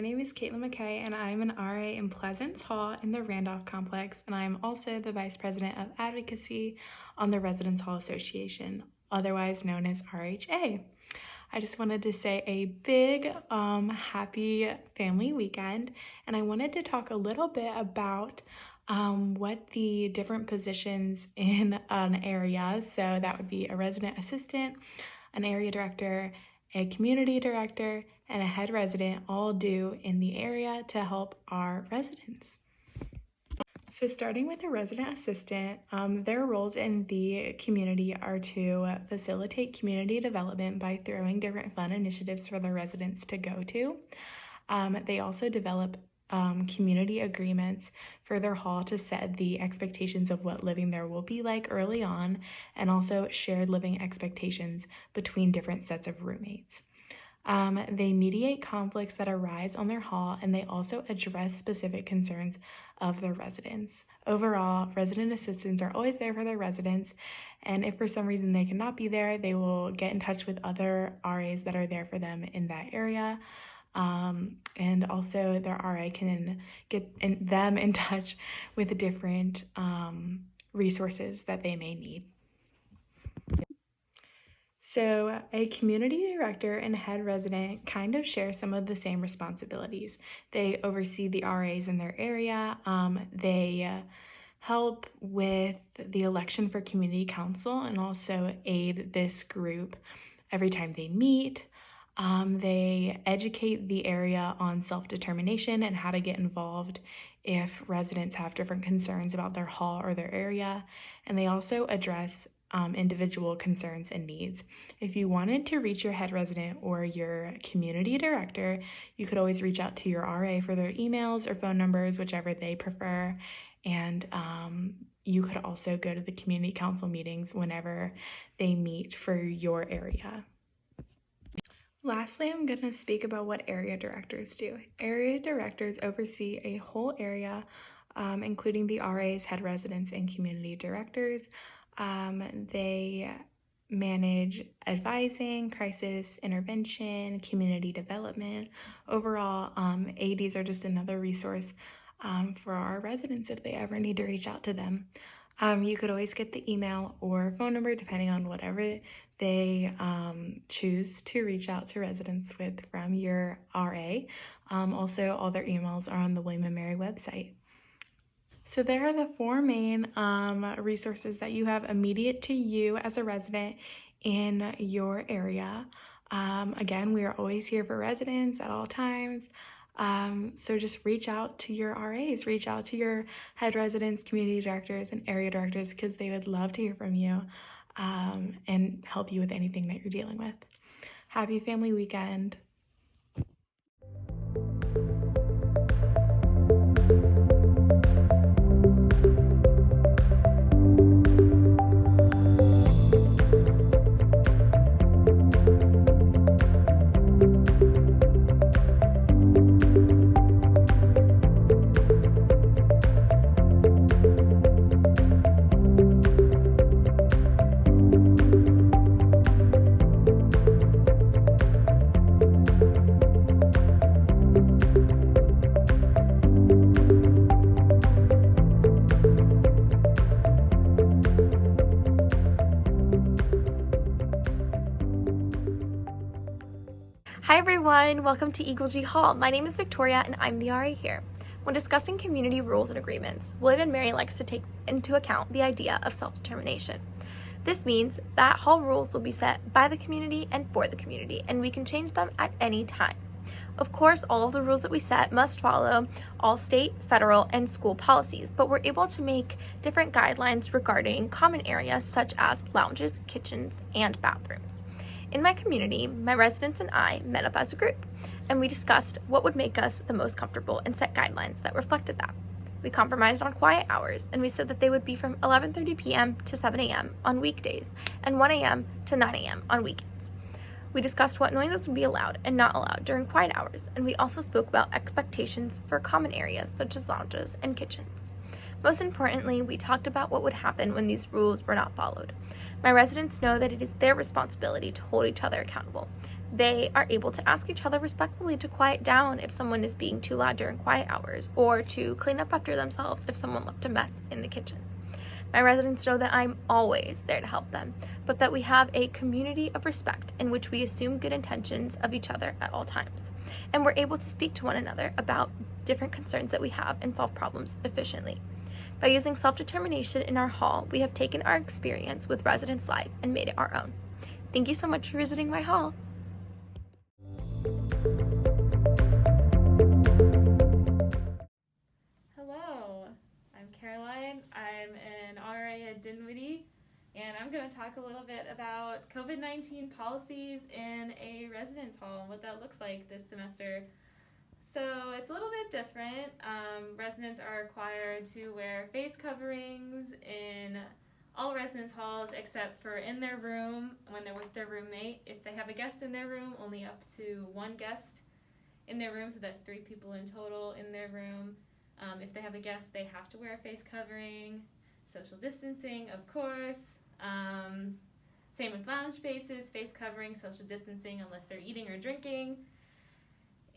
name is Caitlin McKay, and I'm an RA in Pleasance Hall in the Randolph Complex, and I'm also the Vice President of Advocacy on the Residence Hall Association, otherwise known as RHA. I just wanted to say a big happy family weekend, and I wanted to talk a little bit about what the different positions in an area, so that would be a resident assistant, an area director, a community director, and a head resident all do in the area to help our residents. So starting with a resident assistant, their roles in the community are to facilitate community development by throwing different fun initiatives for the residents to go to. They also develop community agreements for their hall to set the expectations of what living there will be like early on, and also shared living expectations between different sets of roommates. They mediate conflicts that arise on their hall, and they also address specific concerns of their residents. Overall, resident assistants are always there for their residents, and if for some reason they cannot be there, they will get in touch with other RAs that are there for them in that area. And also their RA can get them in touch with different resources that they may need. So a community director and head resident kind of share some of the same responsibilities. They oversee the RAs in their area. They help with the election for community council and also aid this group every time they meet. They educate the area on self-determination and how to get involved if residents have different concerns about their hall or their area. And they also address individual concerns and needs. If you wanted to reach your head resident or your community director, you could always reach out to your RA for their emails or phone numbers, whichever they prefer. And you could also go to the community council meetings whenever they meet for your area. Lastly, I'm going to speak about what area directors do. Area directors oversee a whole area, including the RAs, head residents, and community directors. They manage advising, crisis intervention, community development. Overall, ADs are just another resource for our residents if they ever need to reach out to them. You could always get the email or phone number depending on whatever they choose to reach out to residents with from your RA. Also, all their emails are on the W&M RHA website. So there are the four main resources that you have immediate to you as a resident in your area. Again, we are always here for residents at all times. So just reach out to your RAs, reach out to your head residents, community directors, and area directors because they would love to hear from you and help you with anything that you're dealing with. Happy family weekend. Hi everyone, welcome to Eagle G Hall. My name is Victoria and I'm the RA here. When discussing community rules and agreements, W&M RHA likes to take into account the idea of self-determination. This means that hall rules will be set by the community and for the community, and we can change them at any time. Of course, all of the rules that we set must follow all state, federal, and school policies, but we're able to make different guidelines regarding common areas such as lounges, kitchens, and bathrooms. In my community, my residents and I met up as a group, and we discussed what would make us the most comfortable and set guidelines that reflected that. We compromised on quiet hours, and we said that they would be from 11:30 p.m. to 7 a.m. on weekdays and 1 a.m. to 9 a.m. on weekends. We discussed what noises would be allowed and not allowed during quiet hours, and we also spoke about expectations for common areas such as lounges and kitchens. Most importantly, we talked about what would happen when these rules were not followed. My residents know that it is their responsibility to hold each other accountable. They are able to ask each other respectfully to quiet down if someone is being too loud during quiet hours, or to clean up after themselves if someone left a mess in the kitchen. My residents know that I'm always there to help them, but that we have a community of respect in which we assume good intentions of each other at all times, and we're able to speak to one another about different concerns that we have and solve problems efficiently. By using self-determination in our hall, we have taken our experience with residents' life and made it our own. Thank you so much for visiting my hall. Hello, I'm Caroline. I'm an RA at Dinwiddie, and I'm going to talk a little bit about COVID-19 policies in a residence hall and what that looks like this semester. So it's a little bit different. Residents are required to wear face coverings in all residence halls except for in their room when they're with their roommate. If they have a guest in their room, only up to one guest in their room, so that's 3 people in total in their room. If they have a guest, they have to wear a face covering. Social distancing, of course. Same with lounge spaces, face covering, social distancing unless they're eating or drinking.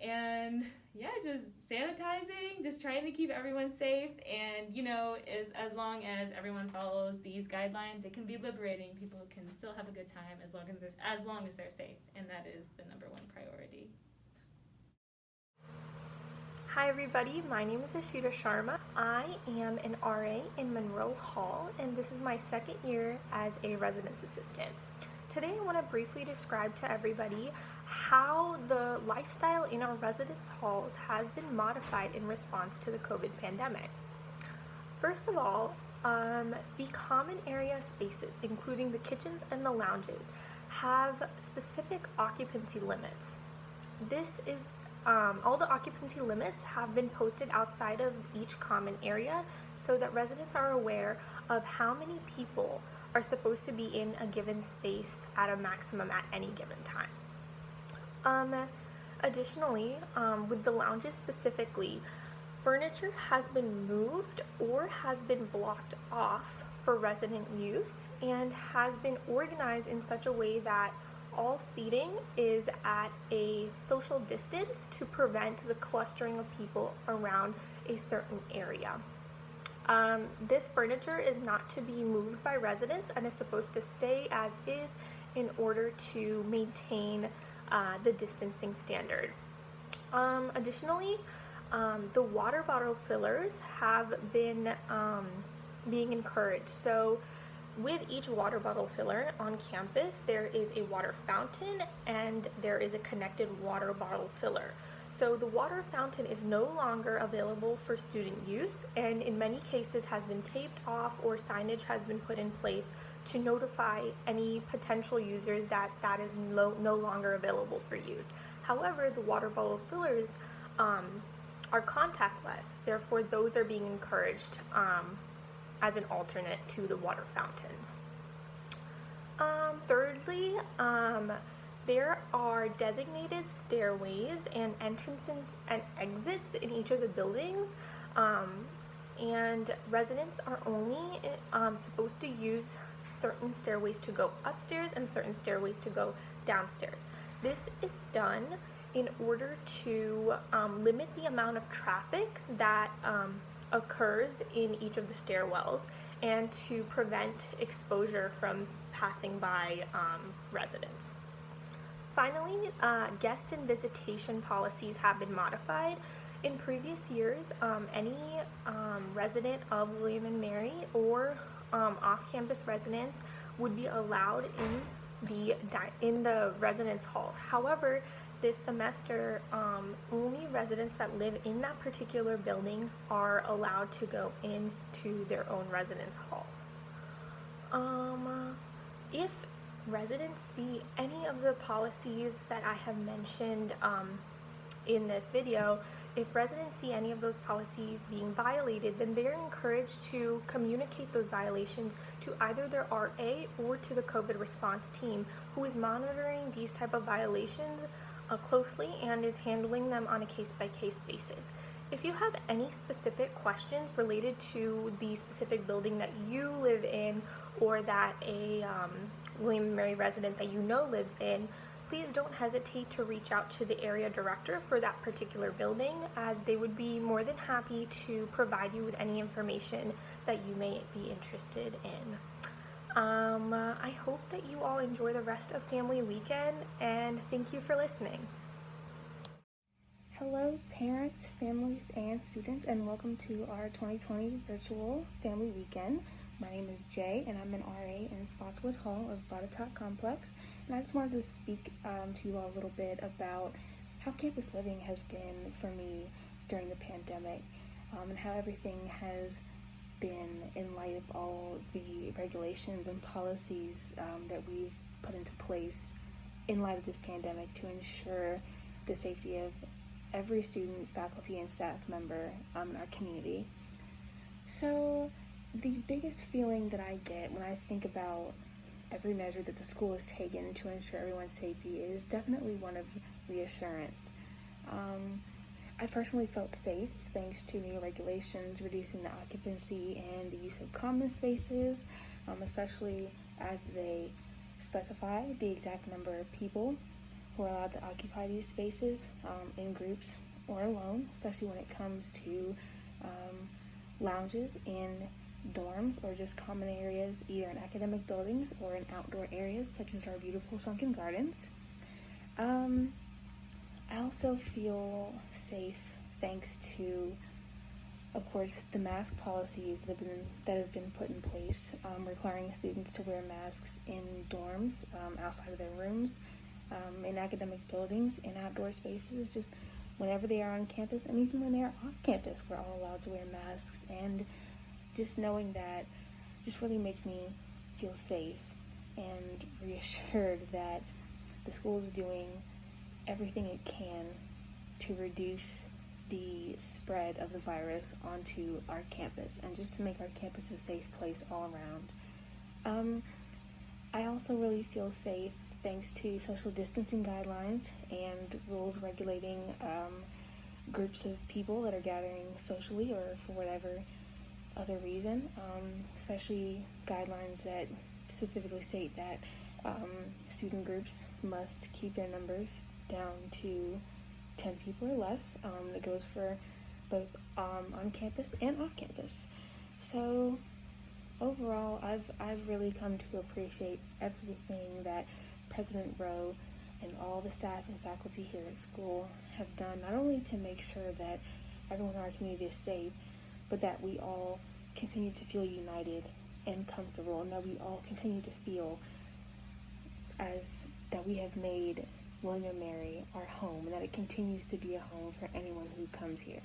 And yeah, just sanitizing, just trying to keep everyone safe. And as long as everyone follows these guidelines, it can be liberating. People can still have a good time as long as they're safe, and that is the number one priority. Hi everybody, my name is Ashita Sharma. I am an RA in Monroe Hall, and this is my second year as a residence assistant. Today I want to briefly describe to everybody how the lifestyle in our residence halls has been modified in response to the COVID pandemic. First of all, the common area spaces, including the kitchens and the lounges, have specific occupancy limits. All the occupancy limits have been posted outside of each common area so that residents are aware of how many people are supposed to be in a given space at a maximum at any given time. Additionally, with the lounges specifically, furniture has been moved or has been blocked off for resident use and has been organized in such a way that all seating is at a social distance to prevent the clustering of people around a certain area. This furniture is not to be moved by residents and is supposed to stay as is in order to maintain the distancing standard. Additionally, the water bottle fillers have been being encouraged. So with each water bottle filler on campus, there is a water fountain and there is a connected water bottle filler. So the water fountain is no longer available for student use, and in many cases has been taped off or signage has been put in place to notify any potential users that that is no longer available for use. However, the water bottle fillers are contactless, therefore those are being encouraged as an alternate to the water fountains. Thirdly, there are designated stairways and entrances and exits in each of the buildings, and residents are only supposed to use certain stairways to go upstairs and certain stairways to go downstairs. This is done in order to limit the amount of traffic that occurs in each of the stairwells and to prevent exposure from passing by residents. Finally, guest and visitation policies have been modified. In previous years, any resident of William & Mary or off-campus residents would be allowed in the residence halls. However, this semester, only residents that live in that particular building are allowed to go into their own residence halls. If residents see any of the policies that I have mentioned in this video, if residents see any of those policies being violated, then they're encouraged to communicate those violations to either their RA or to the COVID response team, who is monitoring these type of violations closely and is handling them on a case-by-case basis. If you have any specific questions related to the specific building that you live in or that a William & Mary resident that you know lives in, please don't hesitate to reach out to the area director for that particular building, as they would be more than happy to provide you with any information that you may be interested in. I hope that you all enjoy the rest of Family Weekend, and thank you for listening. Hello, parents, families, and students, and welcome to our 2020 virtual Family Weekend. My name is Jay, and I'm an RA in Spotswood Hall of Botetourt Complex, and I just wanted to speak to you all a little bit about how campus living has been for me during the pandemic, and how everything has been in light of all the regulations and policies that we've put into place in light of this pandemic to ensure the safety of every student, faculty, and staff member in our community. So the biggest feeling that I get when I think about every measure that the school has taken to ensure everyone's safety is definitely one of reassurance. I personally felt safe thanks to new regulations reducing the occupancy and the use of common spaces, especially as they specify the exact number of people who are allowed to occupy these spaces in groups or alone, especially when it comes to lounges in dorms or just common areas, either in academic buildings or in outdoor areas such as our beautiful sunken gardens. I also feel safe thanks to, of course, the mask policies that have been put in place, requiring students to wear masks in dorms, outside of their rooms, in academic buildings, in outdoor spaces, just whenever they are on campus, and even when they are off campus, we're all allowed to wear masks. And just knowing that just really makes me feel safe and reassured that the school is doing everything it can to reduce the spread of the virus onto our campus and just to make our campus a safe place all around. I also really feel safe thanks to social distancing guidelines and rules regulating groups of people that are gathering socially or for whatever other reason, especially guidelines that specifically state that student groups must keep their numbers down to 10 people or less. It goes for both on campus and off campus. So overall, I've really come to appreciate everything that President Rowe and all the staff and faculty here at school have done, not only to make sure that everyone in our community is safe, but that we all continue to feel united and comfortable, and that we all continue to feel as that we have made W&M Mary our home, and that it continues to be a home for anyone who comes here.